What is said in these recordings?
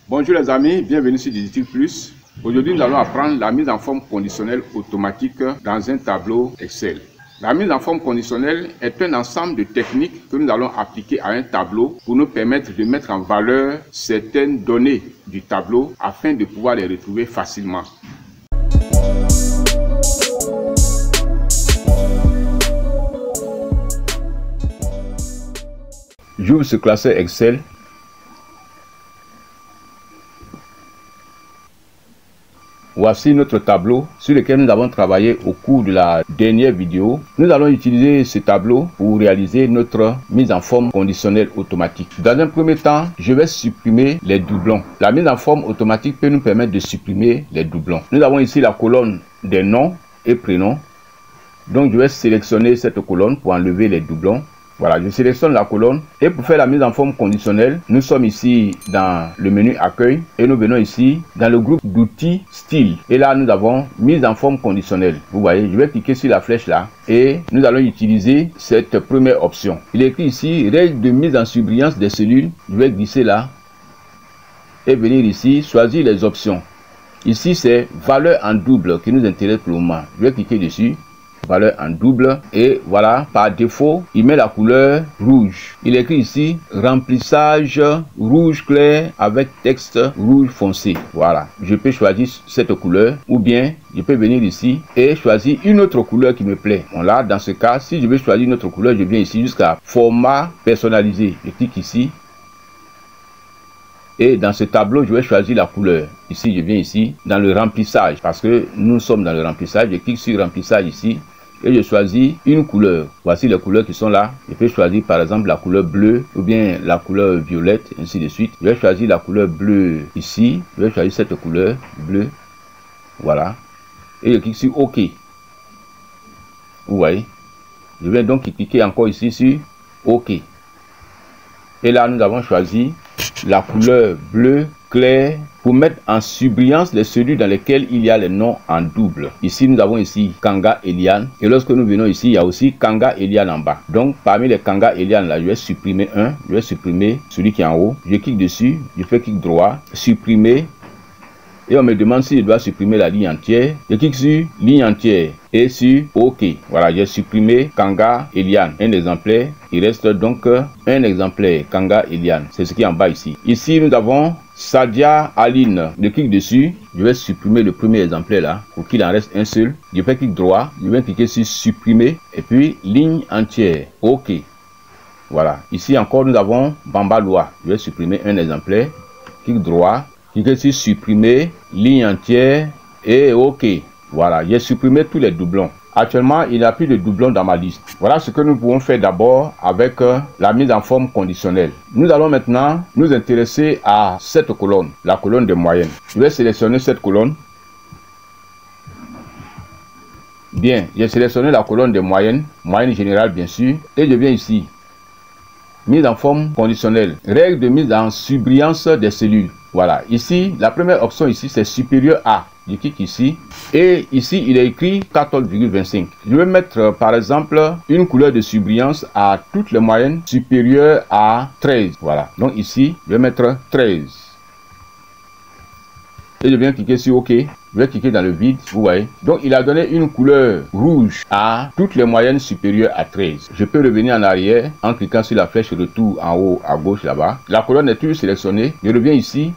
Bonjour les amis, bienvenue sur Digital Plus. Aujourd'hui, nous allons apprendre la mise en forme conditionnelle automatique dans un tableau Excel. La mise en forme conditionnelle est un ensemble de techniques que nous allons appliquer à un tableau pour nous permettre de mettre en valeur certaines données du tableau afin de pouvoir les retrouver facilement. J'ouvre ce classeur Excel. Voici notre tableau sur lequel nous avons travaillé au cours de la dernière vidéo. Nous allons utiliser ce tableau pour réaliser notre mise en forme conditionnelle automatique. Dans un premier temps, je vais supprimer les doublons. La mise en forme automatique peut nous permettre de supprimer les doublons. Nous avons ici la colonne des noms et prénoms. Donc je vais sélectionner cette colonne pour enlever les doublons. Voilà, je sélectionne la colonne et pour faire la mise en forme conditionnelle, nous sommes ici dans le menu accueil et nous venons ici dans le groupe d'outils style. Et là, nous avons mise en forme conditionnelle. Vous voyez, je vais cliquer sur la flèche là et nous allons utiliser cette première option. Il est écrit ici, règle de mise en surbrillance des cellules. Je vais glisser là et venir ici, choisir les options. Ici, c'est valeur en double qui nous intéresse pour le moment. Je vais cliquer dessus. Valeur en double et voilà, par défaut il met la couleur rouge. Il est écrit ici remplissage rouge clair avec texte rouge foncé. Voilà, je peux choisir cette couleur ou bien je peux venir ici et choisir une autre couleur qui me plaît. Bon, là dans ce cas, si je veux choisir une autre couleur, je viens ici jusqu'à format personnalisé. Je clique ici et dans ce tableau je vais choisir la couleur. Ici je viens ici dans le remplissage parce que nous sommes dans le remplissage. Je clique sur remplissage ici et je choisis une couleur. Voici les couleurs qui sont là. Je peux choisir par exemple la couleur bleue ou bien la couleur violette, ainsi de suite. Je vais choisir la couleur bleue ici. Je vais choisir cette couleur bleue. Voilà. Et je clique sur OK. Vous voyez. Je vais donc cliquer encore ici sur OK. Et là, nous avons choisi la couleur bleu clair pour mettre en surbrillance les cellules dans lesquelles il y a les noms en double. Ici, nous avons ici Kanga Eliane. Et lorsque nous venons ici, il y a aussi Kanga Eliane en bas. Donc, parmi les Kanga Eliane là, je vais supprimer un. Je vais supprimer celui qui est en haut. Je clique dessus. Je fais clic droit. Supprimer. Et on me demande si je dois supprimer la ligne entière. Je clique sur ligne entière et sur OK. Voilà, j'ai supprimé Kanga Eliane, un exemplaire. Il reste donc un exemplaire Kanga Eliane. C'est ce qui est en bas ici. Ici, nous avons Sadia Aline. Je clique dessus. Je vais supprimer le premier exemplaire là pour qu'il en reste un seul. Je fais clic droit. Je vais cliquer sur supprimer et puis ligne entière. OK. Voilà. Ici encore, nous avons Bambaloa. Je vais supprimer un exemplaire. Clic droit. Cliquez sur supprimer, ligne entière et OK. Voilà, j'ai supprimé tous les doublons. Actuellement, il n'y a plus de doublons dans ma liste. Voilà ce que nous pouvons faire d'abord avec la mise en forme conditionnelle. Nous allons maintenant nous intéresser à cette colonne, la colonne des moyennes. Je vais sélectionner cette colonne. Bien, j'ai sélectionné la colonne des moyennes, moyenne générale bien sûr, et je viens ici. Mise en forme conditionnelle. Règle de mise en surbrillance des cellules. Voilà, ici, la première option ici, c'est supérieur à. Je clique ici. Et ici, il est écrit 14,25. Je vais mettre, par exemple, une couleur de surbrillance à toutes les moyennes supérieures à 13. Voilà. Donc ici, je vais mettre 13. Et je viens cliquer sur OK. Je vais cliquer dans le vide, vous voyez. Donc, il a donné une couleur rouge à toutes les moyennes supérieures à 13. Je peux revenir en arrière en cliquant sur la flèche retour en haut à gauche là-bas. La colonne est toujours sélectionnée. Je reviens ici.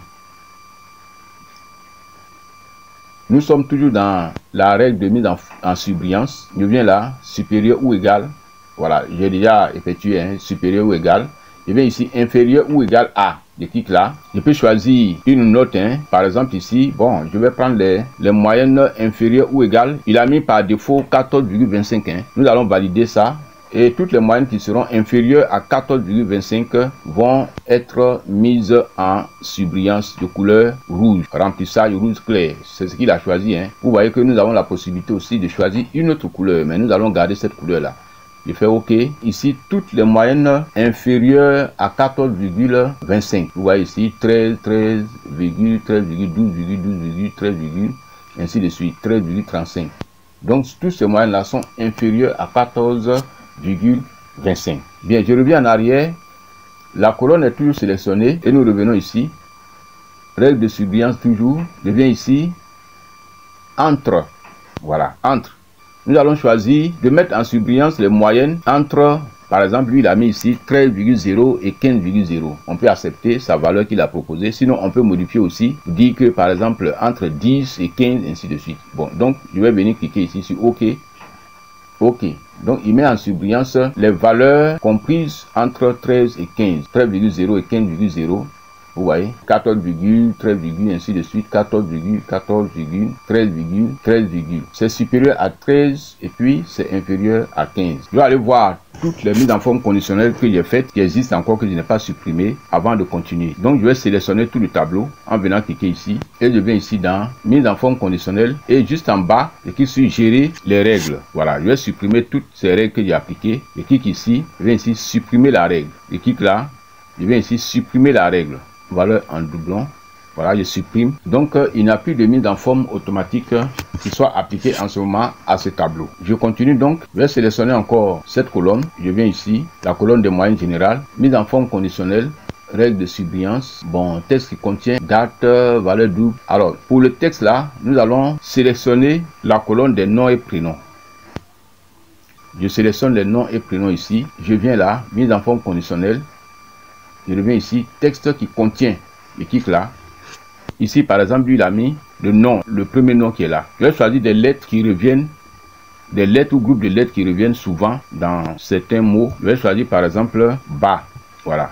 Nous sommes toujours dans la règle de mise en surbrillance. Je viens là, supérieur ou égal. Voilà, j'ai déjà effectué supérieur ou égal. Je viens ici, inférieur ou égal à. Je clique là. Je peux choisir une note. Par exemple ici, bon, je vais prendre les moyennes inférieures ou égales. Il a mis par défaut 14,25. Nous allons valider ça. Et toutes les moyennes qui seront inférieures à 14,25 vont être mises en surbrillance de couleur rouge. Remplissage rouge clair. C'est ce qu'il a choisi. Vous voyez que nous avons la possibilité aussi de choisir une autre couleur. Mais nous allons garder cette couleur là. Je fais OK. Ici, toutes les moyennes inférieures à 14,25. Vous voyez ici 13, 13, 13, 12, 12, 13, ainsi de suite. 13,35. Donc, tous ces moyennes-là sont inférieures à 14,25. Bien, je reviens en arrière. La colonne est toujours sélectionnée et nous revenons ici. règle de surbrillance toujours. Je viens ici, entre, voilà, entre. Nous allons choisir de mettre en surbrillance les moyennes entre, par exemple, lui il a mis ici 13,0 et 15,0. On peut accepter sa valeur qu'il a proposée. Sinon, on peut modifier aussi, dire que par exemple, entre 10 et 15, ainsi de suite. Bon, donc, je vais venir cliquer ici sur OK. OK. Donc, il met en surbrillance les valeurs comprises entre 13 et 15. 13,0 et 15,0. Vous voyez, 14, 13, ainsi de suite, 14, 14, 13, 13, c'est supérieur à 13 et puis c'est inférieur à 15. Je vais aller voir toutes les mises en forme conditionnelles que j'ai faites, qui existent encore, que je n'ai pas supprimées avant de continuer. Donc je vais sélectionner tout le tableau en venant cliquer ici et je viens ici dans mise en forme conditionnelle et juste en bas, je clique sur gérer les règles. Voilà, je vais supprimer toutes ces règles que j'ai appliquées. Je clique ici, je viens ici supprimer la règle. Je clique là, je viens ici supprimer la règle. Valeur en doublon, voilà, je supprime. Donc il n'y a plus de mise en forme automatique qui soit appliquée en ce moment à ce tableau. Je continue donc, je vais sélectionner encore cette colonne. Je viens ici, la colonne de moyenne générale, mise en forme conditionnelle, règle de surbrillance, bon, texte qui contient date, valeur double. Alors pour le texte là, nous allons sélectionner la colonne des noms et prénoms. Je sélectionne les noms et prénoms ici, je viens là, mise en forme conditionnelle. Je reviens ici, texte qui contient, je clique là. Ici, par exemple, lui, il a mis le nom, le premier nom qui est là. Je vais choisir des lettres qui reviennent, des lettres ou groupes de lettres qui reviennent souvent dans certains mots. Je vais choisir, par exemple, bas. Voilà.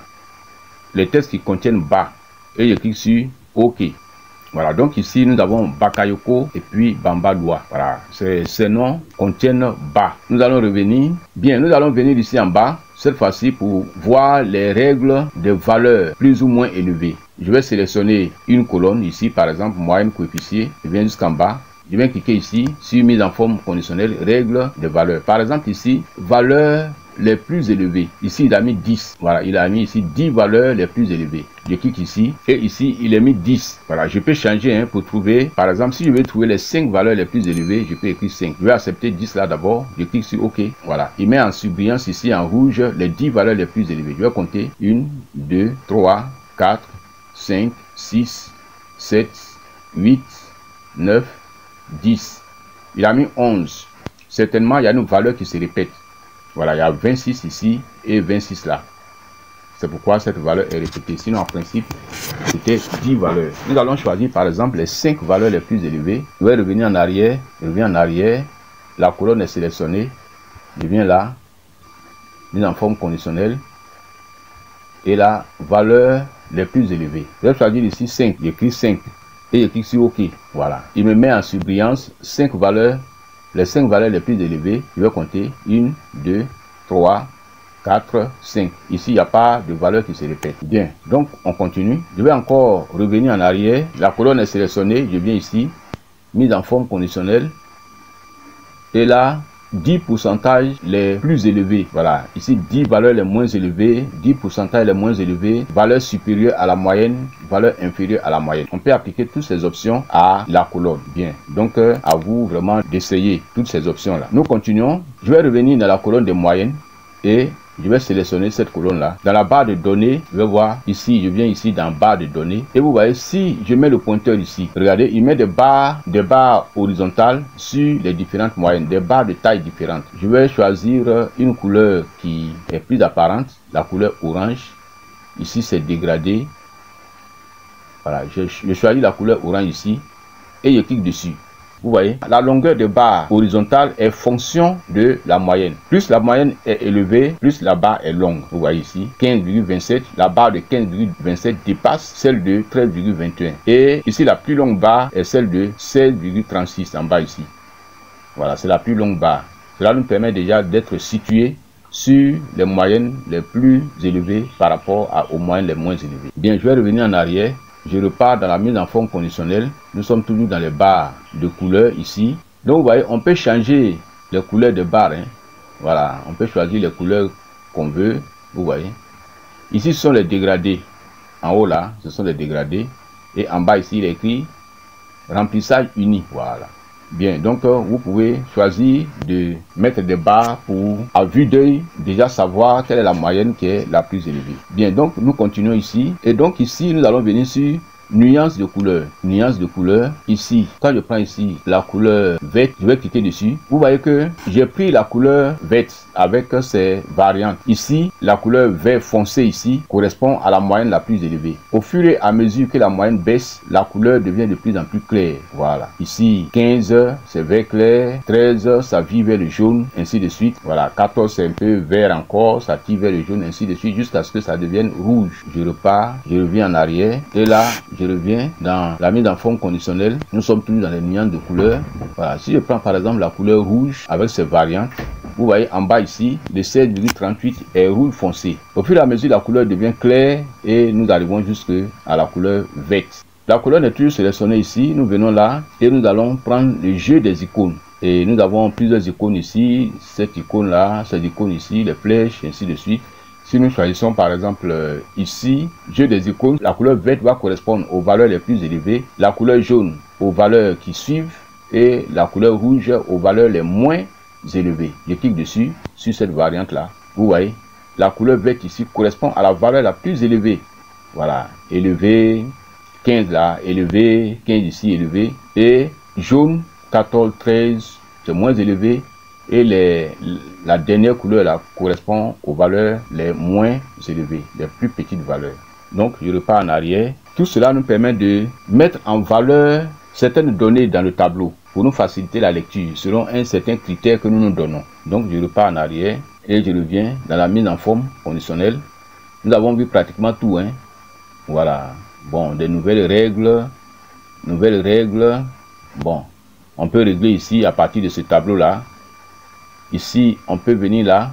Les textes qui contiennent bas. Et je clique sur OK. Voilà, donc ici, nous avons Bakayoko et puis Bambadoua. Voilà, ces noms contiennent bas. Nous allons revenir. Bien, nous allons venir ici en bas. Cette fois-ci pour voir les règles de valeurs plus ou moins élevées. Je vais sélectionner une colonne ici, par exemple, moyenne coefficient. Je viens jusqu'en bas. Je viens cliquer ici sur mise en forme conditionnelle, règles de valeurs. Par exemple ici, valeurs les plus élevées. Ici, il a mis 10. Voilà, il a mis ici 10 valeurs les plus élevées. Je clique ici et ici, il a mis 10. Voilà, je peux changer pour trouver. Par exemple, si je veux trouver les 5 valeurs les plus élevées, je peux écrire 5. Je vais accepter 10 là d'abord. Je clique sur OK. Voilà, il met en surbrillance ici en rouge les 10 valeurs les plus élevées. Je vais compter 1, 2, 3, 4, 5, 6, 7, 8, 9, 10. Il a mis 11. Certainement, il y a une valeur qui se répète. Voilà, il y a 26 ici et 26 là. C'est pourquoi cette valeur est répétée. Sinon, en principe, c'était 10 valeurs. Nous allons choisir, par exemple, les 5 valeurs les plus élevées. Je vais revenir en arrière. Je reviens en arrière. La colonne est sélectionnée. Je viens là. Mise en forme conditionnelle. Et la valeur les plus élevées. Je vais choisir ici 5. J'écris 5. Et je clique sur OK. Voilà. Il me met en surbrillance 5 valeurs. Les 5 valeurs les plus élevées, je vais compter 1, 2, 3, 4, 5. Ici, il n'y a pas de valeur qui se répète. Bien, donc on continue. Je vais encore revenir en arrière. La colonne est sélectionnée. Je viens ici, mise en forme conditionnelle. Et là, 10 pourcentages les plus élevés. Voilà, ici 10 valeurs les moins élevées, 10 pourcentages les moins élevés, valeur supérieure à la moyenne, valeur inférieure à la moyenne. On peut appliquer toutes ces options à la colonne. Bien, donc à vous vraiment d'essayer toutes ces options là. Nous continuons. Je vais revenir dans la colonne des moyennes et je vais sélectionner cette colonne là. Dans la barre de données, je vais voir ici, je viens ici dans barre de données. Et vous voyez, si je mets le pointeur ici, regardez, il met des barres horizontales sur les différentes moyennes, des barres de taille différentes. Je vais choisir une couleur qui est plus apparente, la couleur orange. Ici, c'est dégradé. Voilà, je choisis la couleur orange ici et je clique dessus. Vous voyez, la longueur de barre horizontale est fonction de la moyenne. Plus la moyenne est élevée, plus la barre est longue. Vous voyez ici, 15,27. La barre de 15,27 dépasse celle de 13,21. Et ici, la plus longue barre est celle de 16,36 en bas ici. Voilà, c'est la plus longue barre. Cela nous permet déjà d'être situé sur les moyennes les plus élevées par rapport aux moyennes les moins élevées. Bien, je vais revenir en arrière. Je repars dans la mise en forme conditionnelle. Nous sommes toujours dans les barres de couleurs ici. Donc, vous voyez, on peut changer les couleurs de barres. Voilà, on peut choisir les couleurs qu'on veut. Vous voyez. Ici, ce sont les dégradés. En haut, là, ce sont les dégradés. Et en bas, ici, il est écrit remplissage uni. Voilà. Bien, donc vous pouvez choisir de mettre des barres pour, à vue d'œil, déjà savoir quelle est la moyenne qui est la plus élevée. Bien, donc nous continuons ici. Et donc ici, nous allons venir sur nuance de couleur. Nuance de couleur. Ici, quand je prends ici la couleur verte, je vais cliquer dessus. Vous voyez que j'ai pris la couleur verte avec ses variantes. Ici, la couleur vert foncé ici correspond à la moyenne la plus élevée. Au fur et à mesure que la moyenne baisse, la couleur devient de plus en plus claire. Voilà. Ici, 15, c'est vert clair. 13, ça vit vers le jaune, ainsi de suite. Voilà. 14, c'est un peu vert encore, ça tire vers le jaune, ainsi de suite, jusqu'à ce que ça devienne rouge. Je repars, je reviens en arrière. Et là, je reviens dans la mise en forme conditionnelle. Nous sommes toujours dans les nuances de couleurs. Voilà. Si je prends par exemple la couleur rouge avec ses variantes, vous voyez en bas ici, le 16,38 est rouge foncé. Au fur et à mesure, la couleur devient claire et nous arrivons jusqu'à la couleur verte. La couleur n'est toujours sélectionnée ici. Nous venons là et nous allons prendre le jeu des icônes. Et nous avons plusieurs icônes ici. Cette icône là, cette icône ici, les flèches, ainsi de suite. Si nous choisissons par exemple ici, jeu des icônes, la couleur verte va correspondre aux valeurs les plus élevées, la couleur jaune aux valeurs qui suivent et la couleur rouge aux valeurs les moins élevées. Je clique dessus, sur cette variante là. Vous voyez, la couleur verte ici correspond à la valeur la plus élevée. Voilà, élevé, 15 là, élevé, 15 ici, élevé. Et jaune, 14, 13, c'est moins élevé. Et la dernière couleur là correspond aux valeurs les moins élevées, les plus petites valeurs. Donc, je repars en arrière. Tout cela nous permet de mettre en valeur certaines données dans le tableau pour nous faciliter la lecture selon un certain critère que nous nous donnons. Donc, je repars en arrière et je reviens dans la mise en forme conditionnelle. Nous avons vu pratiquement tout, hein. Voilà. Bon, des nouvelles règles. Bon, on peut régler ici à partir de ce tableau-là. Ici, on peut venir là,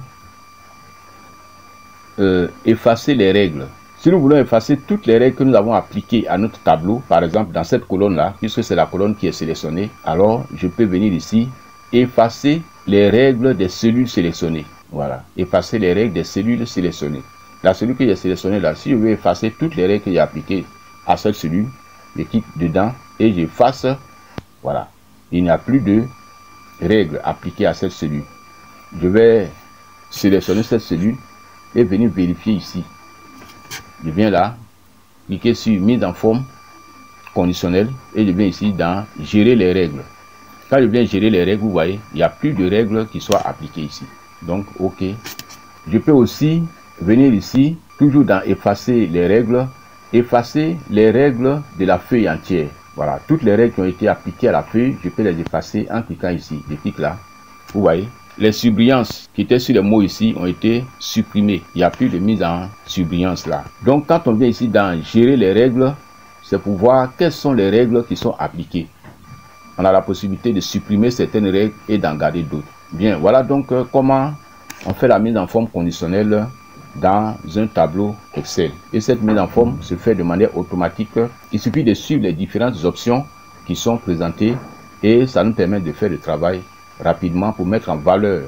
effacer les règles. Si nous voulons effacer toutes les règles que nous avons appliquées à notre tableau, par exemple dans cette colonne-là, puisque c'est la colonne qui est sélectionnée, alors je peux venir ici, effacer les règles des cellules sélectionnées. Voilà, effacer les règles des cellules sélectionnées. La cellule que j'ai sélectionnée là, si je veux effacer toutes les règles que j'ai appliquées à cette cellule, je clique dedans et j'efface. Voilà, il n'y a plus de règles appliquées à cette cellule. Je vais sélectionner cette cellule et venir vérifier ici. Je viens là, cliquer sur mise en forme conditionnelle et je viens ici dans gérer les règles. Quand je viens gérer les règles, vous voyez, il n'y a plus de règles qui soient appliquées ici. Donc, OK. Je peux aussi venir ici, toujours dans effacer les règles de la feuille entière. Voilà, toutes les règles qui ont été appliquées à la feuille, je peux les effacer en cliquant ici. Je clique là, vous voyez. Les surbrillances qui étaient sur les mots ici ont été supprimées. Il n'y a plus de mise en surbrillance là. Donc, quand on vient ici dans gérer les règles, c'est pour voir quelles sont les règles qui sont appliquées. On a la possibilité de supprimer certaines règles et d'en garder d'autres. Bien, voilà donc comment on fait la mise en forme conditionnelle dans un tableau Excel. Et cette mise en forme se fait de manière automatique. Il suffit de suivre les différentes options qui sont présentées et ça nous permet de faire le travail rapidement pour mettre en valeur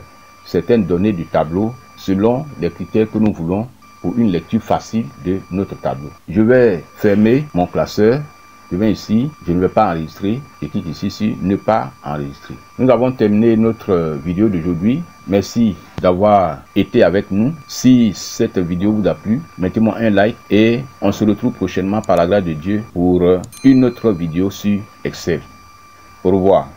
certaines données du tableau selon les critères que nous voulons pour une lecture facile de notre tableau. Je vais fermer mon classeur. Je viens ici, je ne vais pas enregistrer, je clique ici sur ne pas enregistrer. Nous avons terminé notre vidéo d'aujourd'hui. Merci d'avoir été avec nous. Si cette vidéo vous a plu, mettez-moi un like et on se retrouve prochainement par la grâce de Dieu pour une autre vidéo sur Excel. Au revoir.